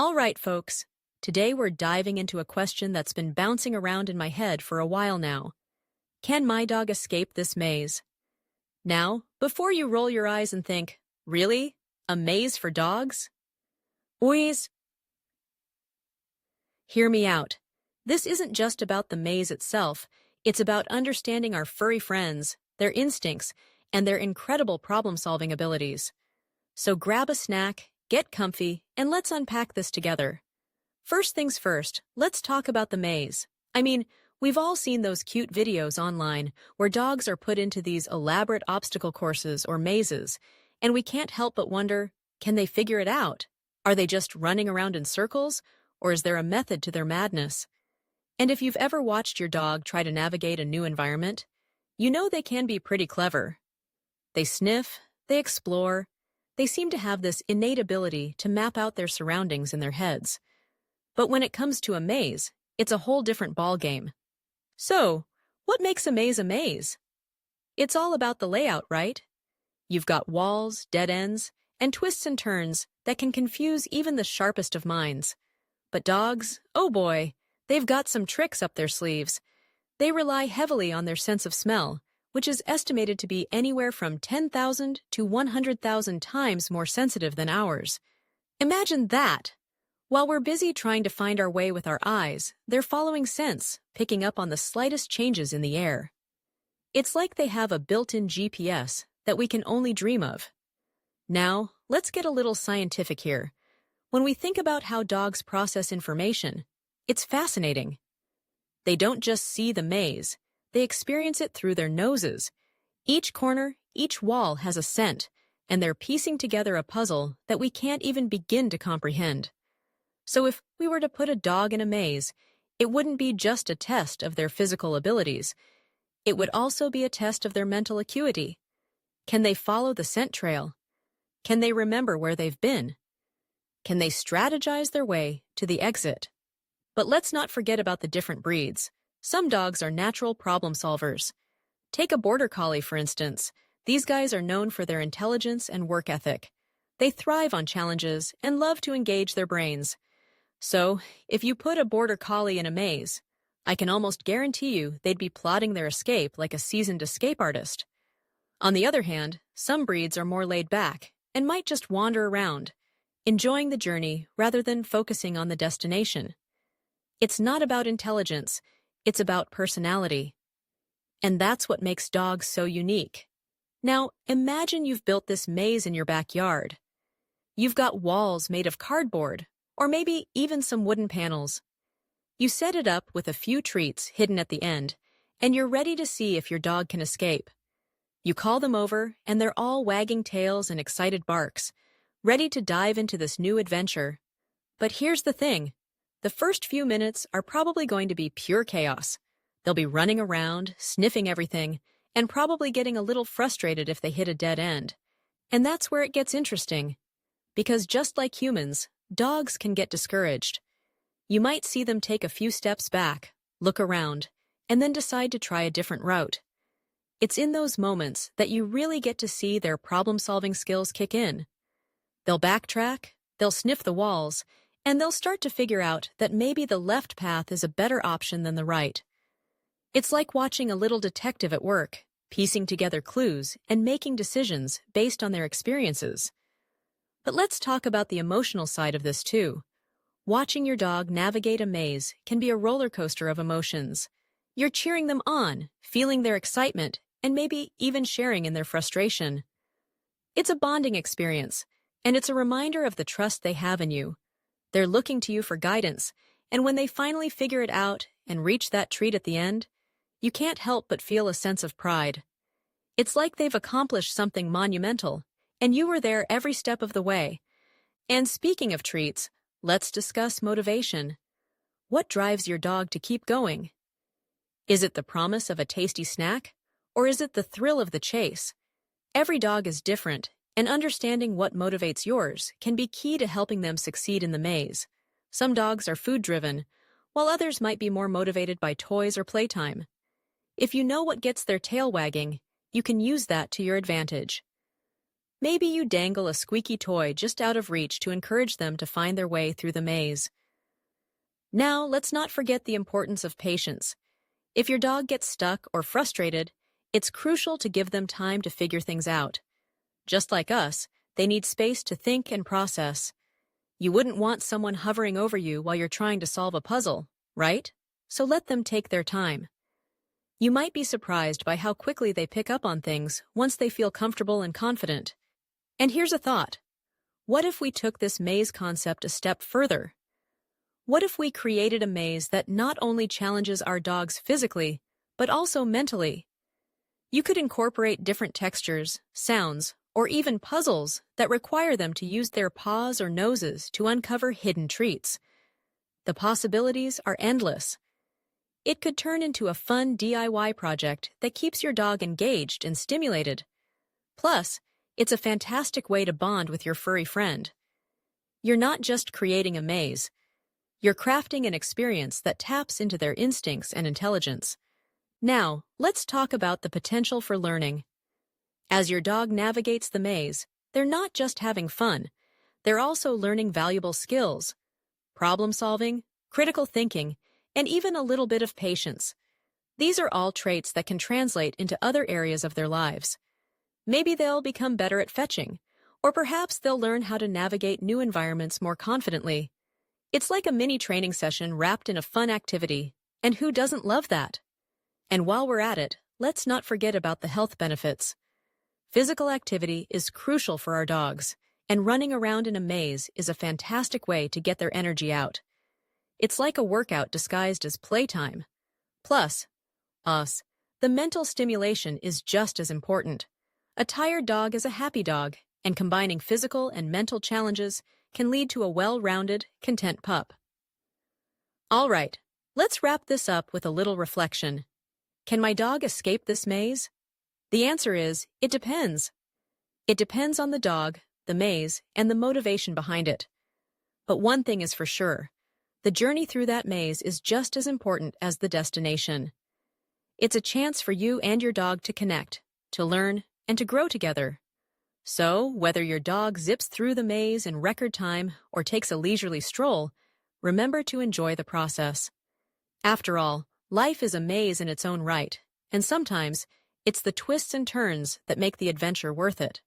All right, folks. Today we're diving into a question that's been bouncing around in my head for a while now. Can my dog escape this maze? Now, before you roll your eyes and think, really? A maze for dogs? Boys, hear me out. This isn't just about the maze itself, it's about understanding our furry friends, their instincts, and their incredible problem-solving abilities. So grab a snack, get comfy, and let's unpack this together. First things first, let's talk about the maze. We've all seen those cute videos online where dogs are put into these elaborate obstacle courses or mazes, and we can't help but wonder, can they figure it out? Are they just running around in circles, or is there a method to their madness? And if you've ever watched your dog try to navigate a new environment, you know they can be pretty clever. They sniff, they explore, they seem to have this innate ability to map out their surroundings in their heads. But when it comes to a maze, it's a whole different ballgame. So, what makes a maze a maze? It's all about the layout, right? You've got walls, dead ends, and twists and turns that can confuse even the sharpest of minds. But dogs, oh boy, they've got some tricks up their sleeves. They rely heavily on their sense of smell, which is estimated to be anywhere from 10,000 to 100,000 times more sensitive than ours. Imagine that! While we're busy trying to find our way with our eyes, they're following scents, picking up on the slightest changes in the air. It's like they have a built-in GPS that we can only dream of. Now, let's get a little scientific here. When we think about how dogs process information, it's fascinating. They don't just see the maze, they experience it through their noses. Each corner, each wall has a scent, and they're piecing together a puzzle that we can't even begin to comprehend. So if we were to put a dog in a maze, it wouldn't be just a test of their physical abilities. It would also be a test of their mental acuity. Can they follow the scent trail? Can they remember where they've been? Can they strategize their way to the exit? But let's not forget about the different breeds. Some dogs are natural problem solvers. Take a border collie, for instance. These guys are known for their intelligence and work ethic. They thrive on challenges and love to engage their brains. So, if you put a border collie in a maze, I can almost guarantee you they'd be plotting their escape like a seasoned escape artist. On the other hand, some breeds are more laid back and might just wander around, enjoying the journey rather than focusing on the destination. It's not about intelligence, it's about personality. And that's what makes dogs so unique. Now, imagine you've built this maze in your backyard. You've got walls made of cardboard, or maybe even some wooden panels. You set it up with a few treats hidden at the end, and you're ready to see if your dog can escape. You call them over, and they're all wagging tails and excited barks, ready to dive into this new adventure. But here's the thing. The first few minutes are probably going to be pure chaos. They'll be running around, sniffing everything, and probably getting a little frustrated if they hit a dead end. And that's where it gets interesting. Because just like humans, dogs can get discouraged. You might see them take a few steps back, look around, and then decide to try a different route. It's in those moments that you really get to see their problem-solving skills kick in. They'll backtrack, they'll sniff the walls, and they'll start to figure out that maybe the left path is a better option than the right. It's like watching a little detective at work, piecing together clues and making decisions based on their experiences. But let's talk about the emotional side of this too. Watching your dog navigate a maze can be a roller coaster of emotions. You're cheering them on, feeling their excitement, and maybe even sharing in their frustration. It's a bonding experience, and it's a reminder of the trust they have in you. They're looking to you for guidance, and when they finally figure it out and reach that treat at the end, you can't help but feel a sense of pride. It's like they've accomplished something monumental, and you were there every step of the way. And speaking of treats, let's discuss motivation. What drives your dog to keep going? Is it the promise of a tasty snack, or is it the thrill of the chase? Every dog is different, and understanding what motivates yours can be key to helping them succeed in the maze. Some dogs are food-driven, while others might be more motivated by toys or playtime. If you know what gets their tail wagging, you can use that to your advantage. Maybe you dangle a squeaky toy just out of reach to encourage them to find their way through the maze. Now, let's not forget the importance of patience. If your dog gets stuck or frustrated, it's crucial to give them time to figure things out. Just like us, they need space to think and process. You wouldn't want someone hovering over you while you're trying to solve a puzzle, right? So let them take their time. You might be surprised by how quickly they pick up on things once they feel comfortable and confident. And here's a thought. What if we took this maze concept a step further? What if we created a maze that not only challenges our dogs physically, but also mentally? You could incorporate different textures, sounds, or even puzzles that require them to use their paws or noses to uncover hidden treats. The possibilities are endless. It could turn into a fun DIY project that keeps your dog engaged and stimulated. Plus, it's a fantastic way to bond with your furry friend. You're not just creating a maze. You're crafting an experience that taps into their instincts and intelligence. Now, let's talk about the potential for learning. As your dog navigates the maze, they're not just having fun. They're also learning valuable skills: problem solving, critical thinking, and even a little bit of patience. These are all traits that can translate into other areas of their lives. Maybe they'll become better at fetching, or perhaps they'll learn how to navigate new environments more confidently. It's like a mini training session wrapped in a fun activity, and who doesn't love that? And while we're at it, let's not forget about the health benefits. Physical activity is crucial for our dogs, and running around in a maze is a fantastic way to get their energy out. It's like a workout disguised as playtime. Plus, the mental stimulation is just as important. A tired dog is a happy dog, and combining physical and mental challenges can lead to a well-rounded, content pup. All right, let's wrap this up with a little reflection. Can my dog escape this maze? The answer is, it depends. It depends on the dog, the maze, and the motivation behind it. But one thing is for sure. The journey through that maze is just as important as the destination. It's a chance for you and your dog to connect, to learn, and to grow together. So, whether your dog zips through the maze in record time or takes a leisurely stroll, remember to enjoy the process. After all, life is a maze in its own right, and sometimes it's the twists and turns that make the adventure worth it.